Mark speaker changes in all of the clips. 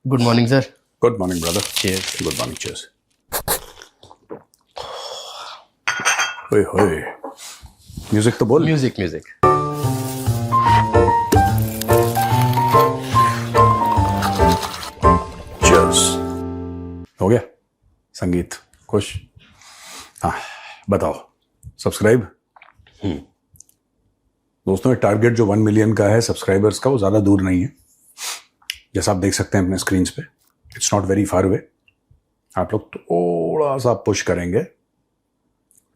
Speaker 1: Good morning sir.
Speaker 2: Good morning brother.
Speaker 1: Cheers.
Speaker 2: Good morning, cheers. ओए होए, music तो बोल।
Speaker 1: Music music.
Speaker 2: चीयर्स। हो गया संगीत खुश? हाँ, बताओ। सब्सक्राइब। दोस्तों, ये टारगेट जो 1 मिलियन का है सब्सक्राइबर्स का, वो ज़्यादा दूर नहीं है। जैसा आप देख सकते हैं अपने स्क्रीन्स पे, it's not very far away. आप लोग थोड़ा सा पुश करेंगे,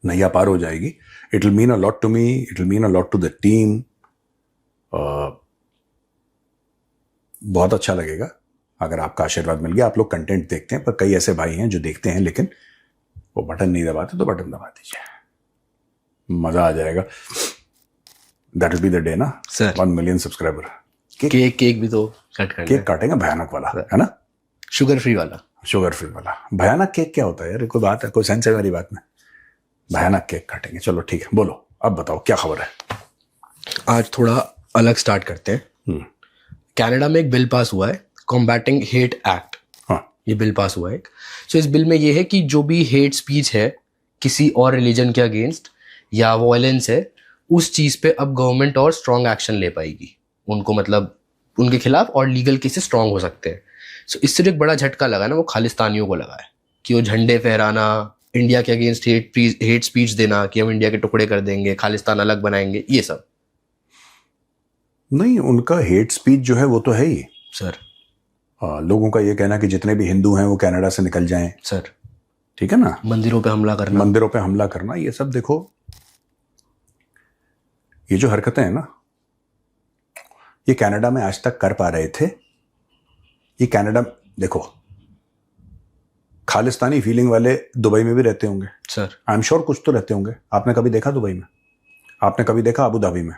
Speaker 2: नैया पार हो जाएगी। It will mean a lot to me, it will mean a lot to the team. बहुत अच्छा लगेगा अगर आपका आशीर्वाद मिल गया। आप लोग कंटेंट देखते हैं, पर कई ऐसे भाई हैं जो देखते हैं लेकिन वो बटन नहीं दबाते, तो बटन दबा दीजिए, मजा आ जाएगा। That will be the day ना
Speaker 1: सर।
Speaker 2: 1 million subscriber.
Speaker 1: केक भी तो कट करना
Speaker 2: केक काटेंगे भयानक वाला, है ना?
Speaker 1: शुगर फ्री वाला।
Speaker 2: शुगर फ्री वाला। भयानक केक क्या होता है यार? कोई बात है, कोई सेंस है मेरी बात में? भयानक केक काटेंगे। चलो ठीक है, बोलो अब बताओ क्या खबर है।
Speaker 1: आज थोड़ा अलग स्टार्ट करते हैं। कनाडा में एक बिल पास हुआ है, कॉम्बैटिंग हेट एक्ट।
Speaker 2: हाँ,
Speaker 1: ये बिल पास हुआ है एक। सो इस बिल में ये है कि जो भी हेट स्पीच है किसी और रिलीजन के अगेंस्ट या वायलेंस है, उस चीज पे अब गवर्नमेंट और स्ट्रॉन्ग एक्शन ले पाएगी उनको, मतलब उनके खिलाफ, और लीगल केसेस स्ट्रॉन्ग हो सकते हैं। सो इससे जो एक बड़ा झटका लगा ना, वो खालिस्तानियों को लगा है कि वो झंडे फहराना, इंडिया के अगेंस्ट हेट स्पीच देना कि हम इंडिया के टुकड़े कर देंगे, खालिस्तान अलग बनाएंगे, ये सब।
Speaker 2: नहीं, उनका हेट स्पीच जो है वो तो है ही
Speaker 1: सर।
Speaker 2: लोगों का ये कहना कि जितने भी हिंदू हैं वो कनाडा से निकल जाएं,
Speaker 1: सर।
Speaker 2: ठीक है ना?
Speaker 1: मंदिरों पे हमला करना,
Speaker 2: मंदिरों पे हमला करना, ये सब देखो, ये जो हरकतें हैं ना, ये कनाडा में आज तक कर पा रहे थे। ये कनाडा, देखो, खालिस्तानी फीलिंग वाले दुबई में भी रहते होंगे
Speaker 1: सर।
Speaker 2: आई एम श्योर, कुछ तो रहते होंगे। आपने कभी देखा दुबई में? आपने कभी देखा अबू धाबी में?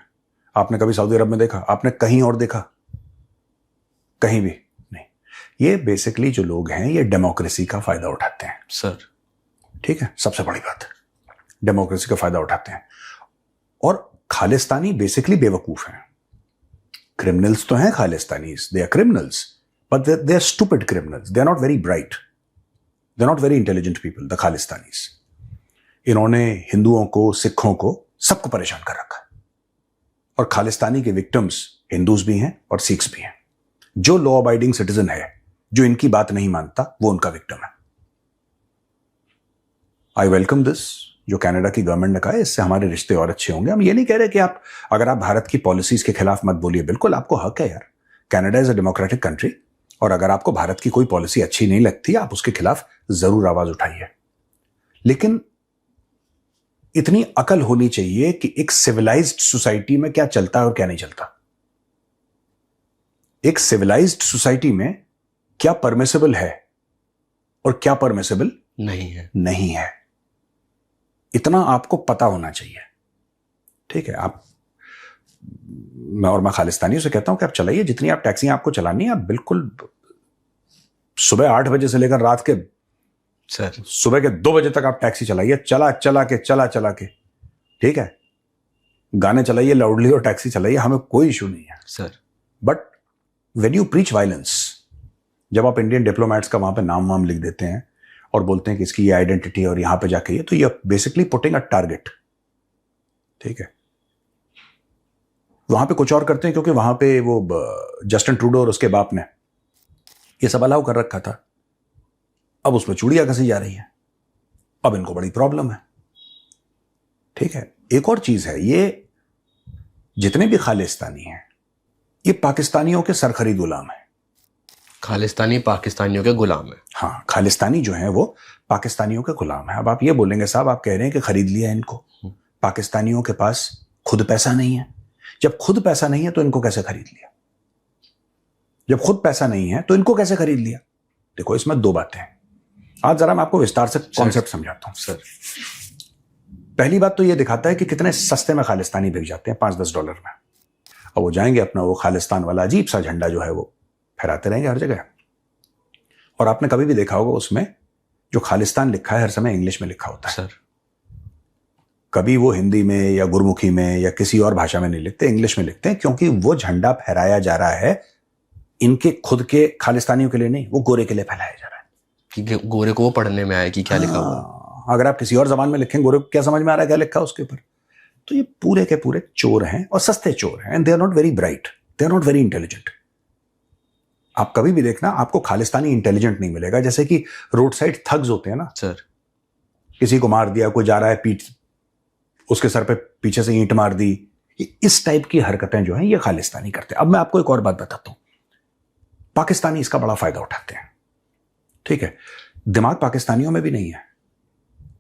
Speaker 2: आपने कभी सऊदी अरब में देखा? आपने कहीं और देखा? कहीं भी नहीं। ये बेसिकली जो लोग हैं, ये डेमोक्रेसी का फायदा उठाते हैं
Speaker 1: सर।
Speaker 2: ठीक है, सबसे बड़ी बात, डेमोक्रेसी का फायदा उठाते हैं। और खालिस्तानी बेसिकली बेवकूफ हैं। क्रिमिनल्स तो हैं Khalistanis, they are criminals, but they are stupid criminals. They are not very bright, they are not very intelligent people, the Khalistanis. इन्होंने हिंदुओं को, सिखों को, सबको परेशान कर रखा है। और खालिस्तानी के विक्टिम्स हिंदूज भी हैं और सिख्स भी हैं। जो लॉ अबाइडिंग सिटीजन है, जो इनकी बात नहीं मानता, वो उनका विक्टिम है। आई वेलकम दिस, जो कनाडा की गवर्नमेंट ने कहा है, इससे हमारे रिश्ते और अच्छे होंगे। हम ये नहीं कह रहे कि आप, अगर आप भारत की पॉलिसीज के खिलाफ मत बोलिए, बिल्कुल आपको हक है यार। Canada is a democratic country, और अगर आपको भारत की कोई पॉलिसी अच्छी नहीं लगती, आप उसके खिलाफ जरूर आवाज उठाइए। लेकिन इतनी अकल होनी चाहिए कि एक सिविलाइज्ड सोसाइटी में क्या चलता है और क्या नहीं चलता। एक सिविलाइज्ड सोसाइटी में क्या परमिसिबल है और क्या परमिसिबल नहीं है, इतना आपको पता होना चाहिए, ठीक है? मैं खालिस्तानियों से कहता हूं कि आप चलाइए जितनी आप टैक्सी आपको चलानी है, आप बिल्कुल सुबह 8 बजे से लेकर रात के
Speaker 1: सर
Speaker 2: सुबह के 2 बजे तक आप टैक्सी चलाइए, चला के, ठीक है? गाने चलाइए लाउडली और टैक्सी चलाइए, हमें कोई इशू नहीं है
Speaker 1: sir.
Speaker 2: But when you preach violence, जब आप इंडियन डिप्लोमेट्स का वहां पे नाम वाम लिख देते हैं और बोलते हैं कि इसकी ये आइडेंटिटी और यहां पे जाके ये, तो ये बेसिकली पुटिंग अ टारगेट, ठीक है? वहां पे कुछ और करते हैं, क्योंकि वहां पे वो जस्टिन ट्रूडो और उसके बाप ने ये सब अलाउ कर रखा था। अब उसमें चूड़ियां कसी जा रही है, अब इनको बड़ी प्रॉब्लम है, ठीक है? एक और चीज है, ये जितने भी खालिस्तानी हैं, ये पाकिस्तानियों के सरखरीद गुलाम है।
Speaker 1: खालिस्तानी पाकिस्तानियों के गुलाम है।
Speaker 2: हाँ, खालिस्तानी जो है वो पाकिस्तानियों के गुलाम है। अब आप ये बोलेंगे, साहब आप कह रहे हैं कि खरीद लिया इनको। पाकिस्तानियों के पास खुद पैसा नहीं है। जब खुद पैसा नहीं है तो इनको कैसे खरीद लिया? जब खुद पैसा नहीं है तो इनको कैसे खरीद लिया? देखो, इसमें 2 बातें हैं। आज जरा मैं आपको विस्तार से कॉन्सेप्ट समझाता हूं
Speaker 1: सर।
Speaker 2: पहली बात तो ये दिखाता है कि कितने सस्ते में खालिस्तानी बिक जाते हैं, $5-10 में। और वो जाएंगे अपना वो खालिस्तान वाला अजीब सा झंडा जो है वो फहराते रहेंगे हर जगह। और आपने कभी भी देखा होगा, उसमें जो खालिस्तान लिखा है हर समय इंग्लिश में लिखा होता है
Speaker 1: सर।
Speaker 2: कभी वो हिंदी में या गुरमुखी में या किसी और भाषा में नहीं लिखते, इंग्लिश में लिखते हैं, क्योंकि वो झंडा फहराया जा रहा है इनके खुद के खालिस्तानियों के लिए नहीं, वो गोरे के लिए फैलाया जा रहा है
Speaker 1: कि गोरे को वो पढ़ने में आया कि क्या लिखा हुआ है।
Speaker 2: हाँ, अगर आप किसी और जबान में लिखें, गोरे को क्या समझ में आ रहा है क्या लिखा है उसके ऊपर। तो ये पूरे के पूरे चोर हैं और सस्ते चोर हैं, and they are not very bright, they are not very intelligent. आप कभी भी देखना, आपको खालिस्तानी इंटेलिजेंट नहीं मिलेगा। जैसे कि रोड साइड थग्स होते हैं ना
Speaker 1: सर,
Speaker 2: किसी को मार दिया, कोई जा रहा है, पीठ उसके सर पे पीछे से ईंट मार दी, इस टाइप की हरकतें जो हैं ये खालिस्तानी करते हैं। अब मैं आपको एक और बात बताता हूं, पाकिस्तानी इसका बड़ा फायदा उठाते हैं, ठीक है। दिमाग पाकिस्तानियों में भी नहीं है,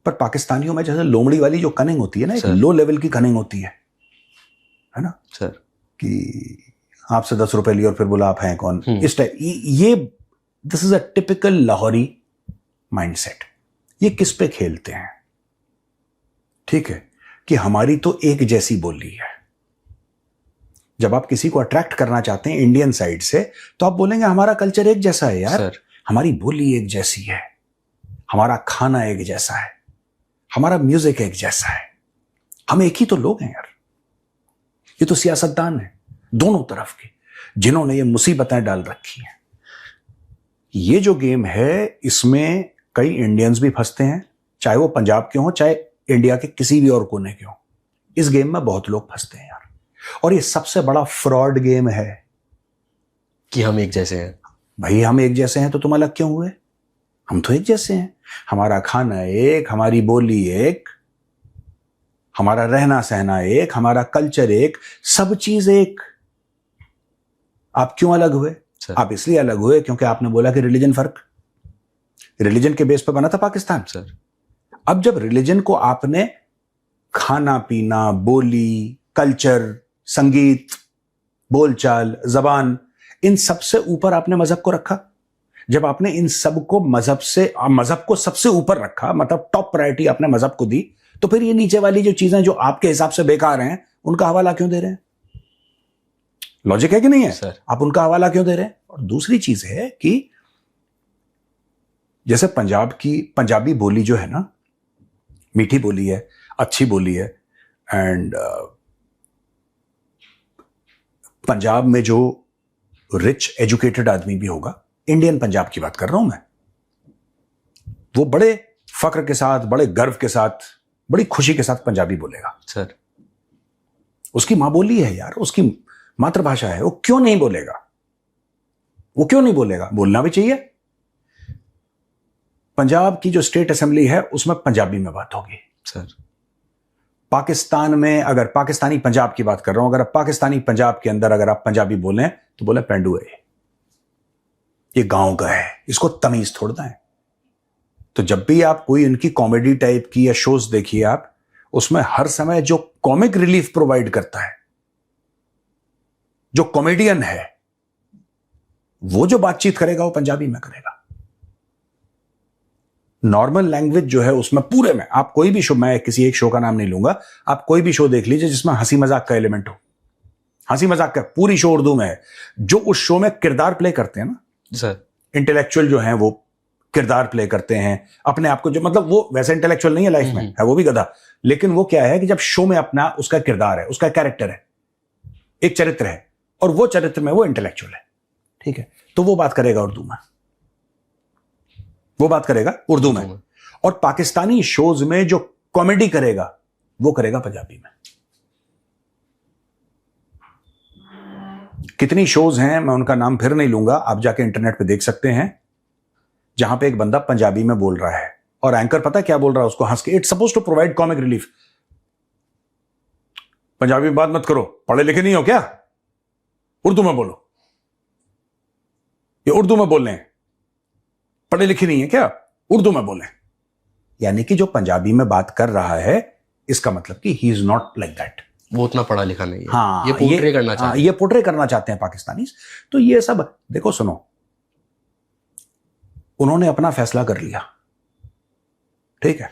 Speaker 2: पर पाकिस्तानियों में जैसे लोमड़ी वाली जो कनिंग होती है ना, एक लो लेवल की कनिंग होती है ना
Speaker 1: सर,
Speaker 2: कि आपसे 10 रुपए लिए और फिर बोला आप हैं कौन, इस टाइप। ये this is a typical Lahori mindset. ये किस पे खेलते हैं, ठीक है, कि हमारी तो एक जैसी बोली है। जब आप किसी को अट्रैक्ट करना चाहते हैं इंडियन साइड से, तो आप बोलेंगे हमारा कल्चर एक जैसा है यार
Speaker 1: सर,
Speaker 2: हमारी बोली एक जैसी है, हमारा खाना एक जैसा है, हमारा म्यूजिक एक जैसा है, हम एक ही तो लोग हैं यार। ये तो सियासतदान है दोनों तरफ के, जिन्होंने ये मुसीबतें डाल रखी हैं। ये जो गेम है इसमें कई इंडियंस भी फंसते हैं, चाहे वो पंजाब के हों चाहे इंडिया के किसी भी और कोने के हों। इस गेम में बहुत लोग फंसते हैं यार, और ये सबसे बड़ा फ्रॉड गेम है
Speaker 1: कि हम एक जैसे हैं।
Speaker 2: भाई हम एक जैसे हैं तो तुम अलग क्यों हुए? हम तो एक जैसे हैं, हमारा खाना एक, हमारी बोली एक, हमारा रहना सहना एक, हमारा कल्चर एक, सब चीज एक। आप क्यों अलग हुए? आप इसलिए अलग हुए क्योंकि आपने बोला कि रिलीजन फर्क, रिलीजन के बेस पर बना था पाकिस्तान।
Speaker 1: सर,
Speaker 2: अब जब रिलीजन को आपने खाना पीना, बोली, कल्चर, संगीत, बोलचाल, जबान, इन सबसे ऊपर आपने मजहब को रखा, जब आपने इन सब को मजहब को सबसे ऊपर रखा, मतलब टॉप प्रायोरिटी आपने मजहब को दी, तो फिर ये नीचे वाली जो चीजें जो आपके हिसाब से बेकार हैं उनका हवाला क्यों दे रहे हैं? लॉजिक है कि नहीं है
Speaker 1: सर?
Speaker 2: आप उनका हवाला क्यों दे रहे हैं? और दूसरी चीज है कि जैसे पंजाबी बोली जो है ना, मीठी बोली है, अच्छी बोली है, एंड पंजाब में जो रिच एजुकेटेड आदमी भी होगा, इंडियन पंजाब की बात कर रहा हूं मैं, वो बड़े फक्र के साथ, बड़े गर्व के साथ, बड़ी खुशी के साथ पंजाबी बोलेगा।
Speaker 1: सर,
Speaker 2: उसकी मां बोली है यार, उसकी मातृभाषा है, वो क्यों नहीं बोलेगा? वो क्यों नहीं बोलेगा? बोलना भी चाहिए। पंजाब की जो स्टेट असेंबली है उसमें पंजाबी में बात होगी।
Speaker 1: सर,
Speaker 2: पाकिस्तान में, अगर पाकिस्तानी पंजाब की बात कर रहा हूं, अगर पाकिस्तानी पंजाब के अंदर अगर आप पंजाबी बोलें तो बोले पेंडू है, ये गांव का है, इसको तमीज थोड़ना है। तो जब भी आप कोई इनकी कॉमेडी टाइप की या शोज देखिए आप, उसमें हर समय जो कॉमिक रिलीफ प्रोवाइड करता है, जो कॉमेडियन है, वो जो बातचीत करेगा वो पंजाबी में करेगा। नॉर्मल लैंग्वेज जो है उसमें पूरे में आप कोई भी शो, मैं किसी एक शो का नाम नहीं लूंगा, आप कोई भी शो देख लीजिए जिसमें हंसी मजाक का एलिमेंट हो, हंसी मजाक का, पूरी शो उर्दू में है। जो उस शो में किरदार प्ले करते हैं ना
Speaker 1: सर,
Speaker 2: इंटेलेक्चुअल जो हैं, वो किरदार प्ले करते हैं अपने आप को, जो मतलब वो वैसे इंटेलेक्चुअल नहीं है लाइफ में, है वो भी गधा, लेकिन वो क्या है कि जब शो में अपना उसका किरदार है, उसका कैरेक्टर है, एक चरित्र है, और वो चरित्र में वो इंटेलेक्चुअल है, ठीक है, तो वो बात करेगा उर्दू में, वो बात करेगा उर्दू में। और पाकिस्तानी शोज में जो कॉमेडी करेगा वो करेगा पंजाबी में। कितनी शोज हैं, मैं उनका नाम फिर नहीं लूंगा, आप जाके इंटरनेट पे देख सकते हैं, जहां पे एक बंदा पंजाबी में बोल रहा है और एंकर पता क्या बोल रहा है उसको हंस के, it's suppose to provide comic relief. Punjabi में बात मत करो, पढ़े लिखे नहीं हो क्या, उर्दू में बोलो, ये उर्दू में बोल रहे हैं, पढ़े लिखे नहीं है क्या, उर्दू में बोले। यानी कि जो पंजाबी में बात कर रहा है, इसका मतलब कि he is not like that,
Speaker 1: वो उतना पढ़ा लिखा नहीं है।
Speaker 2: हाँ,
Speaker 1: ये पोर्ट्रे करना चाहते हैं।
Speaker 2: ये पोर्ट्रे करना चाहते हैं पाकिस्तानी। तो ये सब देखो, सुनो, उन्होंने अपना फैसला कर लिया, ठीक है,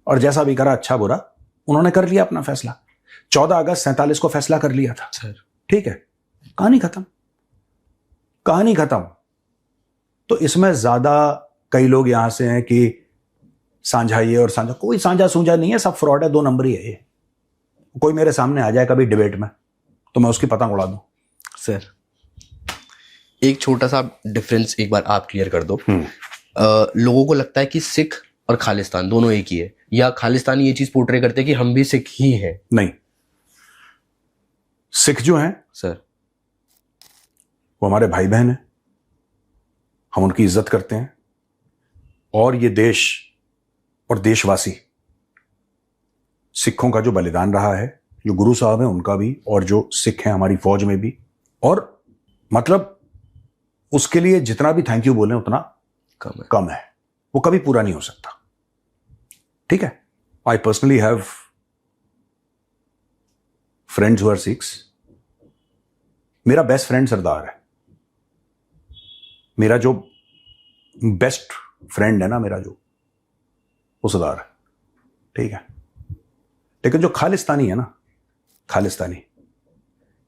Speaker 2: और जैसा भी करा अच्छा बुरा उन्होंने कर लिया अपना फैसला। 14 अगस्त 47 को फैसला कर लिया था
Speaker 1: सर,
Speaker 2: ठीक है, कहानी खत्म, कहानी खत्म। तो इसमें ज्यादा कई लोग यहां से हैं कि साझा ये और साझा, कोई साझा सूझा नहीं है, सब फ्रॉड है, 2 नंबर ही है ये। कोई मेरे सामने आ जाए कभी डिबेट में तो मैं उसकी पतंग उड़ा दूं।
Speaker 1: सर, एक छोटा सा डिफरेंस एक बार आप क्लियर कर दो। लोगों को लगता है कि सिख और खालिस्तान दोनों एक ही है, या खालिस्तानी ये चीज पोर्ट्रे करते हैं कि हम भी सिख ही हैं।
Speaker 2: नहीं, सिख जो हैं
Speaker 1: सर
Speaker 2: वो हमारे भाई बहन हैं, हम उनकी इज्जत करते हैं, और ये देश और देशवासी, सिखों का जो बलिदान रहा है, जो गुरु साहब हैं उनका भी, और जो सिख हैं हमारी फौज में भी, और मतलब उसके लिए जितना भी थैंक यू बोलें उतना कम है, वो कभी पूरा नहीं हो सकता। ठीक है, I personally have friends who are Sikhs. मेरा बेस्ट फ्रेंड सरदार है, मेरा जो बेस्ट फ्रेंड है ना, मेरा जो वो सरदार है। ठीक है, लेकिन जो खालिस्तानी है ना, खालिस्तानी,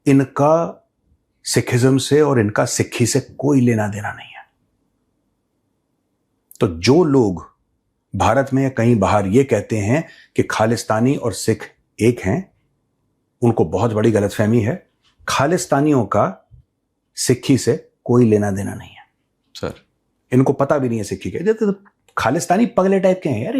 Speaker 2: इनका सिखिज्म से और इनका सिक्खी से कोई लेना देना नहीं है। तो जो लोग भारत में या कहीं बाहर ये कहते हैं कि खालिस्तानी और सिख एक हैं, उनको बहुत बड़ी गलतफहमी है। खालिस्तानियों का सिक्खी से कोई लेना देना नहीं है
Speaker 1: सर।
Speaker 2: इनको पता भी नहीं है सिक्खी के। तो खालिस्तानी पगले टाइप के हैं यार,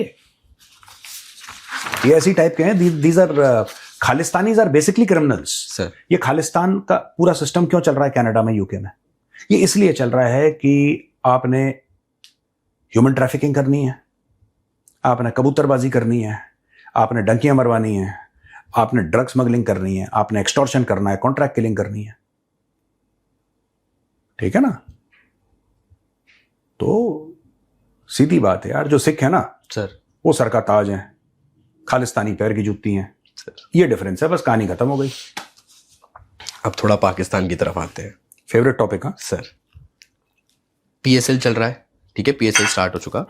Speaker 2: ये ऐसी टाइप के हैं। These are Khalistanis are basically criminals
Speaker 1: sir.
Speaker 2: ये खालिस्तान का पूरा सिस्टम क्यों चल रहा है कनाडा में, यूके में? ये इसलिए चल रहा है कि आपने ह्यूमन ट्रैफिकिंग करनी है, आपने कबूतरबाजी करनी है, आपने डंकियां मरवानी है, आपने ड्रग स्मगलिंग करनी है, आपने एक्सटॉर्शन करना है, कॉन्ट्रैक्ट किलिंग करनी है। ठीक है ना? तो सीधी बात है यार, जो सिख है ना
Speaker 1: सर,
Speaker 2: वो सर का ताज है, खालिस्तानी पैर की जूती हैं। ये डिफरेंस है, बस कहानी खत्म हो गई।
Speaker 1: अब थोड़ा पाकिस्तान की तरफ आते हैं।
Speaker 2: Favourite topic. हाँ
Speaker 1: सर, पीएसएल चल रहा है, ठीक है, पीएसएल स्टार्ट हो चुका।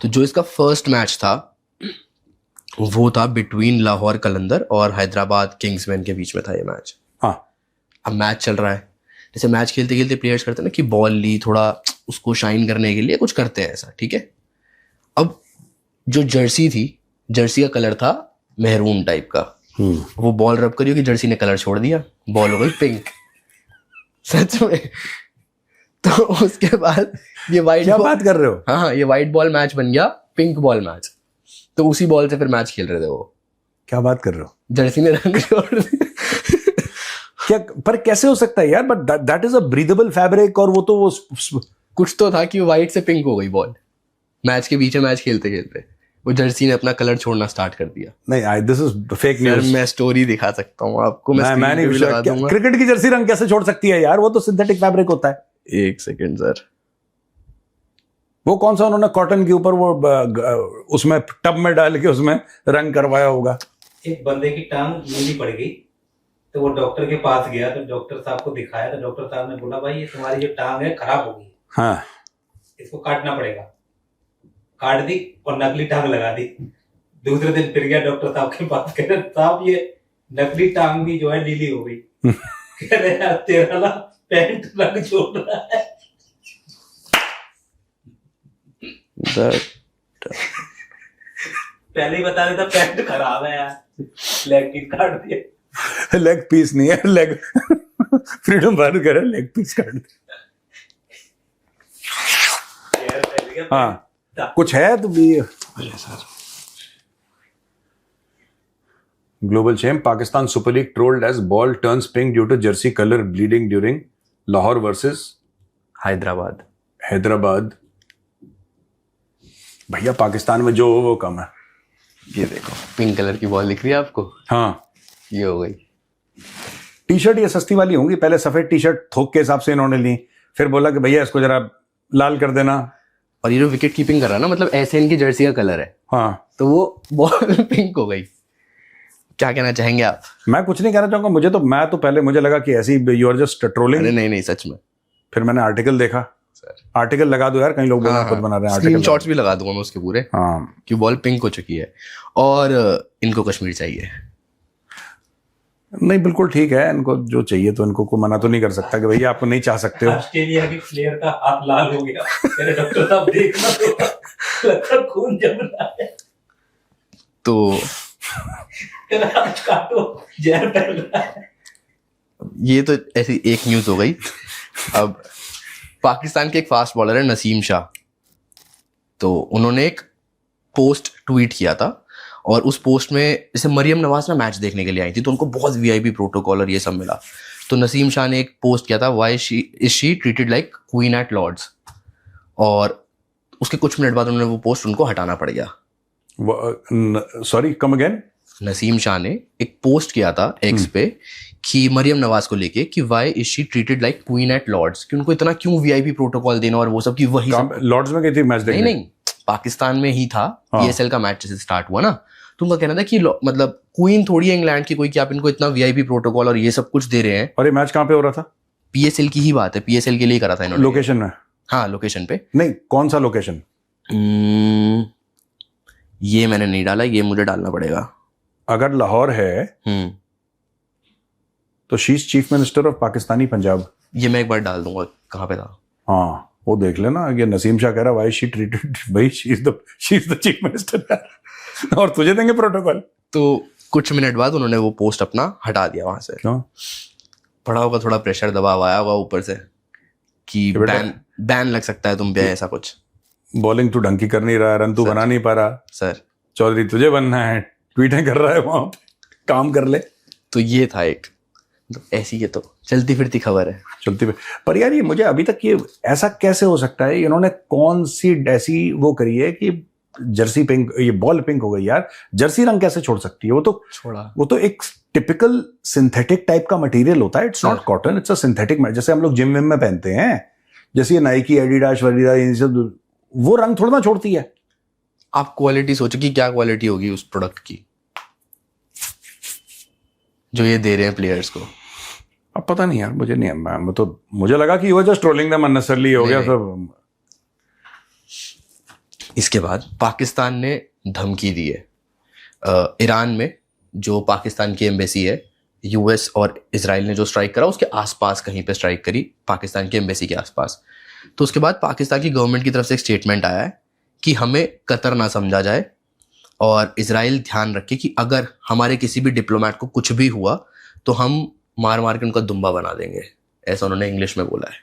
Speaker 1: तो जो इसका फर्स्ट मैच था वो था बिटवीन लाहौर कलंदर और हैदराबाद किंग्समैन के बीच में था ये मैच।
Speaker 2: हाँ,
Speaker 1: अब मैच चल रहा है, जैसे मैच खेलते खेलते प्लेयर्स करते हैं ना कि बॉल ली, थोड़ा उसको शाइन करने के लिए कुछ करते हैं ऐसा, ठीक है। अब जो जर्सी थी, जर्सी का कलर था मेहरून टाइप का, वो बॉल रब करी कि जर्सी ने कलर छोड़ दिया, बॉल हो गई पिंक। सच में। तो उसके बाद ये वाइट,
Speaker 2: क्या बात कर रहे हो?
Speaker 1: हाँ, ये वाइट बॉल मैच बन गया पिंक बॉल मैच। तो उसी बॉल से फिर मैच खेल रहे थे वो।
Speaker 2: क्या बात कर रहे हो?
Speaker 1: जर्सी ने रंग छोड़ दिया।
Speaker 2: क्या, पर कैसे हो सकता है यार? But that is a breathable fabric, और वो तो वो
Speaker 1: कुछ तो था कि व्हाइट से पिंक हो गई बॉल मैच के बीच में, मैच खेलते खेलते वो जर्सी ने अपना कलर छोड़ना स्टार्ट कर दिया।
Speaker 2: नहीं, दिस इज फेक न्यूज़।
Speaker 1: मैं स्टोरी दिखा सकता हूँ आपको, मैं
Speaker 2: नहीं
Speaker 1: लगा दूंगा।
Speaker 2: क्रिकेट की जर्सी रंग कैसे छोड़ सकती है यार? वो तो सिंथेटिक फैब्रिक होता है।
Speaker 1: एक सेकंड सर,
Speaker 2: वो कौन सा उन्होंने कॉटन के ऊपर वो उसमें टब में डाल के उसमें रंग करवाया होगा।
Speaker 3: एक बंदे की टांग नीली पड़ गई, तो वो डॉक्टर के पास गया, तो डॉक्टर साहब को दिखाया, तो डॉक्टर साहब ने बोला भाई ये तुम्हारी जो टांग है खराब हो गई,
Speaker 2: हाँ,
Speaker 3: इसको काटना पड़ेगा। काट दी और नकली टांग लगा दी। दूसरे दिन फिर गया डॉक्टर साहब के पास, कह रहे साहब ये नकली टांग भी जो है नीली हो गई। कह रहे यार तेरा ना पैंट रंग छोड़ रहा है। पहले ही बता देता पैंट खराब है यार, लेग पीस काट दिया।
Speaker 2: लेग पीस नहीं है, लेग फ्रीडम फाइटर कह रहे लेग पीस काट दिया। हाँ, कुछ है तो भी। Global champ Pakistan super league trolled as ball turns pink due to jersey colour bleeding during Lahore versus Hyderabad. भैया पाकिस्तान में जो हो वो कम है।
Speaker 1: ये देखो पिंक कलर की बॉल दिख रही है आपको?
Speaker 2: हाँ,
Speaker 1: ये हो गई।
Speaker 2: टी शर्ट ये सस्ती वाली होंगी, पहले सफेद टी शर्ट थोक के हिसाब से इन्होंने ली, फिर बोला कि भैया इसको जरा लाल कर देना।
Speaker 1: और ये जो विकेट कीपिंग कर रहा है ना, मतलब ऐसे इनकी जर्सी का कलर है,
Speaker 2: हाँ,
Speaker 1: तो वो बॉल पिंक हो गई। क्या कहना चाहेंगे आप?
Speaker 2: मैं कुछ नहीं कहना चाहूंगा। मैं तो पहले मुझे लगा कि ऐसी यू आर जस्ट ट्रोलिंग।
Speaker 1: अरे नहीं सच में।
Speaker 2: फिर मैंने आर्टिकल देखा। आर्टिकल लगा दो यार, कई लोग खुद बना रहे हैं।
Speaker 1: स्क्रीनशॉट्स भी लगा दूंगा मैं उसके पूरे।
Speaker 2: हाँ,
Speaker 1: कि बॉल पिंक हो चुकी है और इनको कश्मीर चाहिए।
Speaker 2: नहीं, बिल्कुल ठीक है, इनको जो चाहिए तो इनको को मना तो नहीं कर सकता कि भैया आपको नहीं चाह सकते हो।
Speaker 3: ऑस्ट्रेलिया के प्लेयर का हाथ लाल हो गया, मेरे डॉक्टर साहब देखना तो लगता खून जम रहा है,
Speaker 1: तो
Speaker 3: काटो जहर फैल रहा है।
Speaker 1: ये तो ऐसी एक न्यूज हो गई। अब पाकिस्तान के एक फास्ट बॉलर है नसीम शाह, तो उन्होंने एक पोस्ट ट्वीट किया था और उस पोस्ट में जैसे मरियम नवाज ना मैच देखने के लिए आई थी तो उनको बहुत वीआईपी प्रोटोकॉल और ये सब मिला, तो नसीम शाह ने एक पोस्ट किया था why is she treated like queen at Lord's, और उसके कुछ मिनट बाद उन्होंने वो पोस्ट उनको हटाना पड़ गया।
Speaker 2: Sorry, come again.
Speaker 1: Naseem Shah ने एक पोस्ट किया था एक्स पे कि मरियम नवाज को लेके कि why is she treated like queen at Lord's, कि उनको इतना क्यों वीआईपी प्रोटोकॉल देना और वो सब, कि वही सब।
Speaker 2: लॉर्ड्स में गई थी मैच देखने?
Speaker 1: नहीं, पाकिस्तान में ही था,
Speaker 2: हाँ।
Speaker 1: पीएसएल का मैच जैसे स्टार्ट हुआ ना, तो उनका कहना था कि मतलब क्वीन थोड़ी है इंग्लैंड की कोई कि आप इनको इतना वीआईपी प्रोटोकॉल और ये सब कुछ दे रहे हैं।
Speaker 2: और ये मैच कहाँ पे हो रहा था?
Speaker 1: पीएसएल की ही बात है, पीएसएल के लिए करा था इन्होंने।
Speaker 2: लोकेशन में?
Speaker 1: हाँ, लोकेशन पे।
Speaker 2: नहीं, कौन सा लोकेशन?
Speaker 1: ये मैंने नहीं डाला, ये मुझे डालना पड़ेगा।
Speaker 2: अगर लाहौर है तो she is chief minister of Pakistani Punjab.
Speaker 1: ये मैं एक बार डाल दूंगा कहाँ पे था।
Speaker 2: हाँ, वो देख लेना। ये नसीम शाह कह रहा व्हाई शी ट्रीटेड, भाई she is the chief minister और तुझे देंगे प्रोटोकॉल।
Speaker 1: तो कुछ मिनट बाद उन्होंने वो पोस्ट अपना हटा दिया वहां से।
Speaker 2: क्यों?
Speaker 1: पड़ा होगा, थोड़ा प्रेशर दबाव आया होगा ऊपर से कि बैन लग सकता है तुम पे, ऐसा कुछ।
Speaker 2: बॉलिंग तू ढंग की कर नहीं रहा, रन तू बना नहीं पा रहा
Speaker 1: सर,
Speaker 2: चौधरी तुझे बनना है, ट्वीटें कर रहा है वहां पे, काम कर ले।
Speaker 1: तो ये था एक, तो ऐसी ये तो चलती फिरती खबर है।
Speaker 2: चलती पर यार ये मुझे अभी तक ये ऐसा कैसे हो सकता है? इन्होंने कौन सी ऐसी वो करी है कि जर्सी पिंक, ये बॉल पिंक हो गई यार, जर्सी रंग कैसे छोड़ सकती है? वो तो एक टिपिकल सिंथेटिक टाइप का मटेरियल होता है। It's not cotton, it's a synthetic. जैसे हम लोग जिम विम में पहनते हैं, जैसे ये नाइकी, एडिडास वगैरह, वो रंग थोड़ा ना छोड़ती है।
Speaker 1: आप क्वालिटी सोचो कि क्या क्वालिटी होगी उस प्रोडक्ट की जो ये दे रहे हैं प्लेयर्स को।
Speaker 2: अब पता नहीं यार, मुझे नहीं, मैं तो मुझे लगा कि वो जस्ट ट्रोलिंग देम अननेसेसरली हो गया सब।
Speaker 1: इसके बाद पाकिस्तान ने धमकी दी है ईरान में, जो पाकिस्तान की एम्बेसी है। यूएस और इजराइल ने जो स्ट्राइक करा उसके आसपास कहीं पे स्ट्राइक करी, पाकिस्तान की एम्बेसी के आसपास। तो उसके बाद पाकिस्तान की गवर्नमेंट की तरफ से एक स्टेटमेंट आया है कि हमें कतर ना समझा जाए और इजराइल ध्यान रखे कि अगर हमारे किसी भी डिप्लोमेट को कुछ भी हुआ तो हम मार मार के उनका दुम्बा बना देंगे, ऐसा उन्होंने इंग्लिश में बोला है।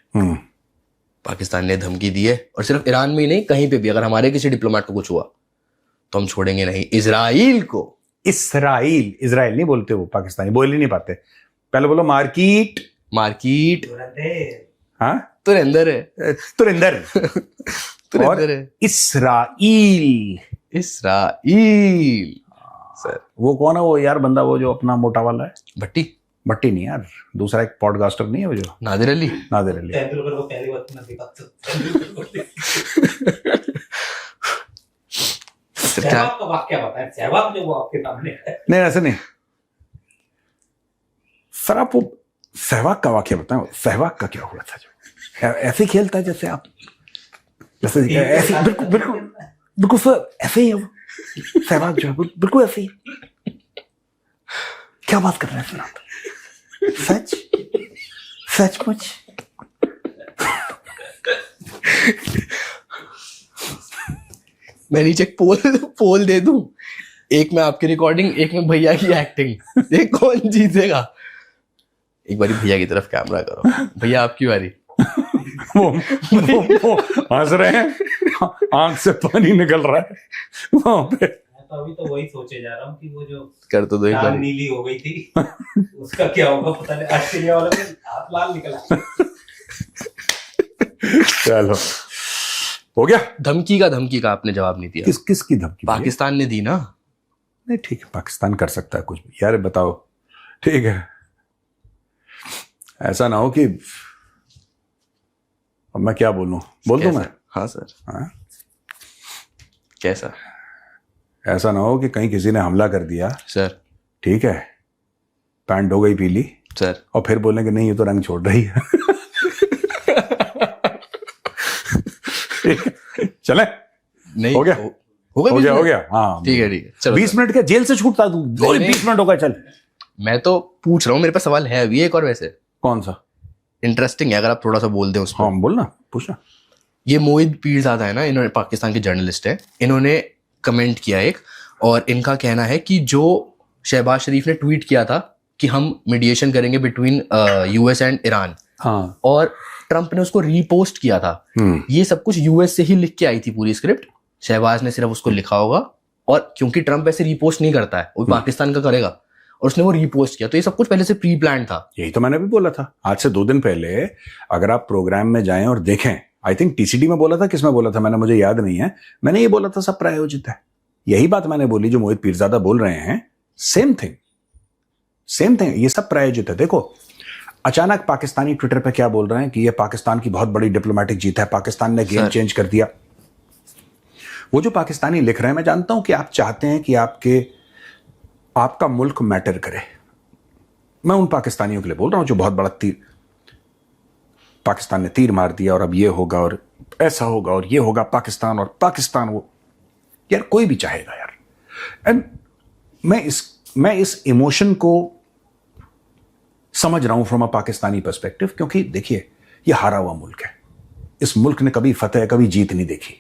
Speaker 1: पाकिस्तान ने धमकी दी है, और सिर्फ ईरान में ही नहीं, कहीं पे भी अगर हमारे किसी डिप्लोमेट को कुछ हुआ तो हम छोड़ेंगे नहीं इजराइल को।
Speaker 2: इजराइल नहीं बोलते, वो पाकिस्तानी बोल ही नहीं पाते। पहले बोलो मार्केट। हाँ,
Speaker 1: तुरिंदर है,
Speaker 2: तुरिंदर
Speaker 1: तुरिंदर है।
Speaker 2: इसराइल
Speaker 1: सर,
Speaker 2: वो कौन है वो यार बंदा, वो जो अपना मोटा वाला है?
Speaker 1: भट्टी
Speaker 2: नहीं यार, दूसरा एक पॉडकास्टर नहीं है वो जो
Speaker 1: नादिर अली।
Speaker 3: तेंदुलकर को पहली बात ना देखा तो सहवाग का वाक्य बताएं, सहवाग जो वो आपके सामने है।
Speaker 2: नहीं ऐसे नहीं सर, आप वो सहवाग का वाक्य बताएं। सहवाग का क्या हुआ था जो ऐसे ही खेलता है जैसे आप, जैसे ऐसे बिल्कुल सर, ऐसे ही है वो सहवाग जो है, बिल्कुल ऐसे ही। क्या बात कर रहे हैं सर आप? सचमुच
Speaker 1: मैं नीचे पोल दे दूं, एक में आपकी रिकॉर्डिंग, एक में भैया की एक्टिंग, देख कौन जीतेगा। एक बारी भैया की तरफ कैमरा करो, भैया आपकी बारी।
Speaker 2: वो हंस रहे हैं, आंख से पानी निकल रहा है वहां पे।
Speaker 3: तो अभी तो वही सोचे जा रहा हूँ कि वो जो
Speaker 1: कर तो दो एक बार।
Speaker 3: नीली हो गई थी उसका क्या होगा पता नहीं। ऑस्ट्रेलिया वाले में हाथ लाल निकला।
Speaker 2: चलो हो गया।
Speaker 1: धमकी का आपने जवाब नहीं दिया।
Speaker 2: किसकी धमकी?
Speaker 1: पाकिस्तान ने दी ना।
Speaker 2: नहीं ठीक है, पाकिस्तान कर सकता है कुछ भी यार, बताओ। ठीक है, ऐसा ना हो कि अब मैं क्या बोलूं, बोल दूं मैं?
Speaker 1: हाँ सर।
Speaker 2: हाँ?
Speaker 1: कैसा?
Speaker 2: ऐसा ना हो कि कहीं किसी ने हमला कर दिया
Speaker 1: सर,
Speaker 2: ठीक है, पैंट हो गई पीली
Speaker 1: सर,
Speaker 2: और फिर बोलें कि नहीं ये तो रंग छोड़ रही है। चले?
Speaker 1: नहीं
Speaker 2: हो गया,
Speaker 1: हो
Speaker 2: गया। हाँ
Speaker 1: ठीक है चलो।
Speaker 2: 20 मिनट क्या जेल से छूटता तू? 20 मिनट हो गए, चल।
Speaker 1: मैं तो पूछ रहा हूँ, मेरे पास सवाल है अभी एक और, वैसे
Speaker 2: कौन सा?
Speaker 1: इंटरेस्टिंग है, अगर आप थोड़ा सा बोल दें उसमें।
Speaker 2: हाँ बोलना, पूछना।
Speaker 1: ये मोहित पीरजादा है ना, इन्होंने, पाकिस्तान के जर्नलिस्ट है, इन्होंने कमेंट किया एक, और इनका कहना है कि जो शहबाज शरीफ ने ट्वीट किया था कि हम मीडिएशन करेंगे बिटवीन यूएस एंड ईरान,
Speaker 2: हाँ।
Speaker 1: और ट्रंप ने उसको रीपोस्ट किया था। ये सब कुछ यूएस से ही लिख के आई थी पूरी स्क्रिप्ट, शहबाज ने सिर्फ उसको लिखा होगा, और क्योंकि ट्रंप ऐसे रीपोस्ट नहीं करता है, वो पाकिस्तान का करेगा, और उसने वो रीपोस्ट किया, तो ये सब कुछ पहले से प्री प्लान था।
Speaker 2: यही तो मैंने भी बोला था आज से 2 दिन पहले। अगर आप प्रोग्राम में जाएं और देखें, आई थिंक टीसीडी में बोला था, किसमें बोला था मैंने, मुझे याद नहीं है, मैंने ये बोला था सब प्रायोजित है। यही बात मैंने बोली जो मोहित पीरजादा बोल रहे हैं, सेम थिंग, ये सब प्रायोजित है। देखो अचानक पाकिस्तानी ट्विटर पे क्या बोल रहे हैं कि ये पाकिस्तान की बहुत बड़ी डिप्लोमेटिक जीत है, पाकिस्तान ने गेम चेंज कर दिया। वो जो पाकिस्तानी लिख रहे हैं, मैं जानता हूं कि आप चाहते हैं कि आपका मुल्क मैटर करे। मैं उन पाकिस्तानियों के लिए बोल रहा हूं जो बहुत बड़ा पाकिस्तान ने तीर मार दिया और अब ये होगा और ऐसा होगा और ये होगा, पाकिस्तान वो, यार कोई भी चाहेगा यार। एंड मैं इस इमोशन को समझ रहा हूं फ्रॉम अ पाकिस्तानी पर्सपेक्टिव, क्योंकि देखिए ये हारा हुआ मुल्क है, इस मुल्क ने कभी फतेह कभी जीत नहीं देखी।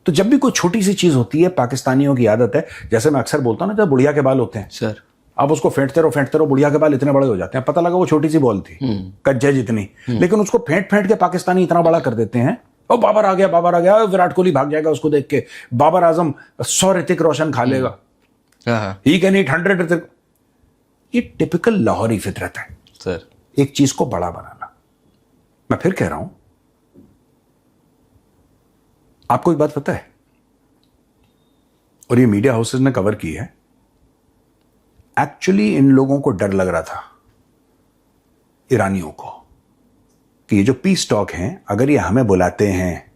Speaker 2: तो जब भी कोई छोटी सी चीज होती है, पाकिस्तानियों की आदत है, जैसे मैं अक्सर बोलता हूं ना, जब बुढ़िया के बाल होते हैं
Speaker 1: सर,
Speaker 2: आप उसको फेंटते रहो, बुढ़िया के बाल इतने बड़े हो जाते हैं, पता लगा वो छोटी सी बॉल थी, कज्जे जितनी, लेकिन उसको फेंट के पाकिस्तानी इतना बड़ा कर देते हैं। ओ बाबर आ गया, विराट कोहली भाग जाएगा उसको देख के, बाबर आजम 100 ऋतिक रोशन खा लेगा, ही कैन ईट 100 ऋतिक। ये टिपिकल लाहौरी फितरत है
Speaker 1: सर,
Speaker 2: एक चीज को बड़ा बनाना। मैं फिर कह रहा हूं, आपको एक बात पता है, और ये मीडिया हाउसेस ने कवर की है, एक्चुअली इन लोगों को डर लग रहा था, ईरानियों को, कि ये जो पीस टॉक हैं, अगर ये हमें बुलाते हैं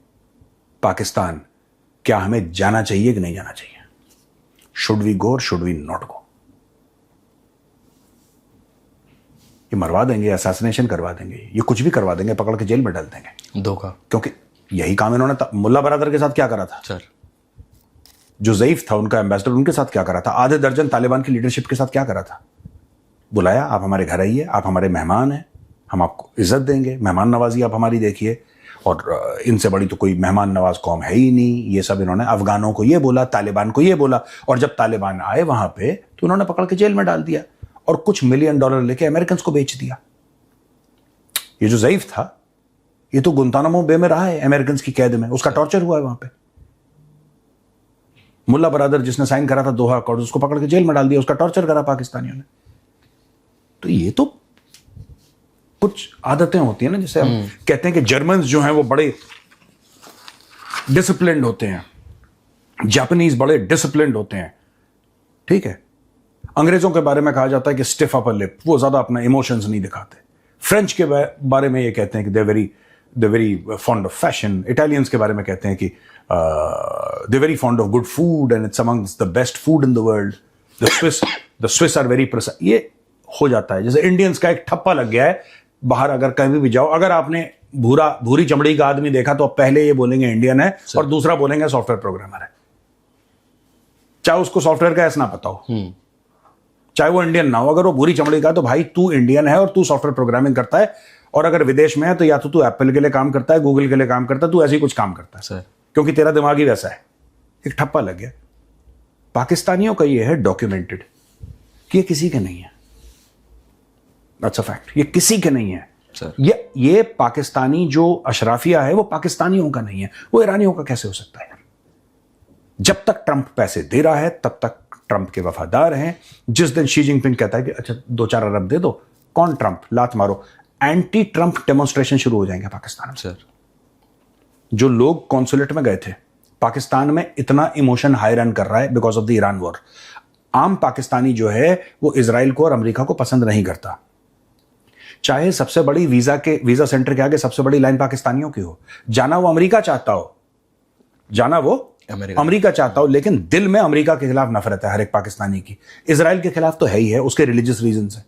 Speaker 2: पाकिस्तान, क्या हमें जाना चाहिए कि नहीं जाना चाहिए, शुड वी गो और शुड वी नॉट गो। ये मरवा देंगे, असैसिनेशन करवा देंगे, ये कुछ भी करवा देंगे, पकड़ के जेल में डाल देंगे,
Speaker 1: धोखा।
Speaker 2: क्योंकि यही काम इन्होंने मुल्ला बरादर के साथ क्या करा था
Speaker 1: सर,
Speaker 2: जो ज़ईफ था उनका एम्बेसडर, उनके साथ क्या करा था, आधे दर्जन तालिबान की लीडरशिप के साथ क्या करा था। बुलाया, आप हमारे घर आइए, आप हमारे मेहमान हैं, हम आपको इज्जत देंगे, मेहमान नवाजी आप हमारी देखिए, और इनसे बड़ी तो कोई मेहमान नवाज कौम है ही नहीं। ये सब इन्होंने अफगानों को ये बोला, तालिबान को ये बोला, और जब तालिबान आए वहां पे तो उन्होंने पकड़ के जेल में डाल दिया और कुछ $1 मिलियन लेके अमेरिकन को बेच दिया। ये जो ज़ईफ था, ये तो गुंतानामो बे में रहा है अमेरिकन की कैद में, उसका टॉर्चर हुआ है वहां पे। मुल्ला बरादर जिसने साइन करा था दोहा अकॉर्ड, उसको पकड़ के जेल में डाल दिया, उसका टॉर्चर करा पाकिस्तानियों ने। तो ये तो कुछ आदतें होती है ना, जैसे हम कहते हैं कि जर्मन्स जो हैं वो बड़े डिसिप्लिन्ड होते हैं, जापानीज बड़े डिसिप्लिन्ड होते हैं, ठीक है। अंग्रेजों के बारे में कहा जाता है कि स्टिफ अपर लिप, वो ज्यादा अपना इमोशंस नहीं दिखाते। फ्रेंच के बारे में ये कहते हैं कि they very fond of fashion. Italians के बारे में कहते हैं कि they very fond of good food and it's amongst the best food in the world. The Swiss are very precise. ये हो जाता है। जैसे इंडियंस का एक ठप्पा लग गया है, बाहर अगर कहीं भी जाओ, अगर आपने भूरी चमड़ी का आदमी देखा तो पहले ये बोलेंगे इंडियन है और दूसरा बोलेंगे सॉफ्टवेयर प्रोग्रामर है, चाहे उसको सॉफ्टवेयर का ऐसा ना पता हो, चाहे वो इंडियन ना हो। अगर वो भूरी चमड़ी का तो भाई तू इंडियन है और तू सॉफ्टवेयर प्रोग्रामिंग करता है, और अगर विदेश में है तो या तो तू एप्पल के लिए काम करता है, गूगल के लिए काम करता है, तू ऐसे ही कुछ काम करता है
Speaker 1: सर,
Speaker 2: क्योंकि तेरा दिमाग ही वैसा है। एक ठप्पा लग गया। पाकिस्तानियों का ये है डॉक्यूमेंटेड कि ये किसी के नहीं है, दैट्स अ फैक्ट, ये किसी के नहीं है
Speaker 1: सर।
Speaker 2: ये पाकिस्तानी जो अशराफिया है वो पाकिस्तानियों का नहीं है, वो ईरानियों का कैसे हो सकता है? जब तक ट्रंप पैसे दे रहा है तब तक ट्रंप के वफादार हैं। जिस दिन शी जिनपिंग कहता है कि अच्छा 2-4 अरब दे दो, कौन ट्रंप, लात मारो, एंटी ट्रंप डेमोन्स्ट्रेशन शुरू हो जाएंगे पाकिस्तान में।
Speaker 1: सर,
Speaker 2: जो लोग कॉन्सुलेट में गए थे, पाकिस्तान में इतना इमोशन हाई रन कर रहा है because of the Iran war. आम पाकिस्तानी जो है वो इजराइल को और अमेरिका को पसंद नहीं करता, चाहे सबसे बड़ी वीजा सेंटर के आगे सबसे बड़ी लाइन पाकिस्तानियों की हो, जाना वो अमेरिका चाहता हो, जाना वो अमेरिका चाहता हो, लेकिन दिल में अमेरिका के खिलाफ नफरत है हर एक पाकिस्तानी की। इजराइल के खिलाफ तो है ही है, उसके रिलीजियस रीजन से,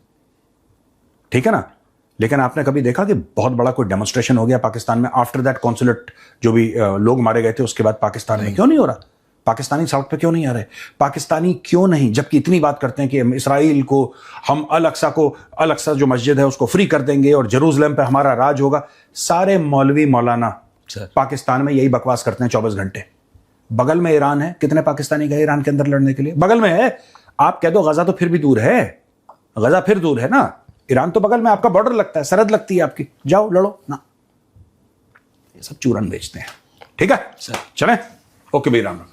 Speaker 2: ठीक है ना। लेकिन आपने कभी देखा कि बहुत बड़ा कोई डेमोन्स्ट्रेशन हो गया पाकिस्तान में आफ्टर दैट कॉन्सुलेट जो भी लोग मारे गए थे उसके बाद पाकिस्तान में क्यों नहीं हो रहा? पाकिस्तानी सड़क पे क्यों नहीं आ रहे? पाकिस्तानी क्यों नहीं, जबकि इतनी बात करते हैं कि इसराइल को हम अल अक्सा जो मस्जिद है उसको फ्री कर देंगे और जेरूसलम पे हमारा राज होगा। सारे मौलवी मौलाना पाकिस्तान में यही बकवास करते हैं 24 घंटे। बगल में ईरान है, कितने पाकिस्तानी गए ईरान के अंदर लड़ने के लिए? बगल में है। आप कह दो गजा तो फिर भी दूर है, गजा फिर दूर है ना, ईरान तो बगल में आपका बॉर्डर लगता है, सरहद लगती है आपकी, जाओ लड़ो ना। ये सब चूरन बेचते हैं। ठीक है
Speaker 1: सर
Speaker 2: चलें, ओके भाई, राम राम।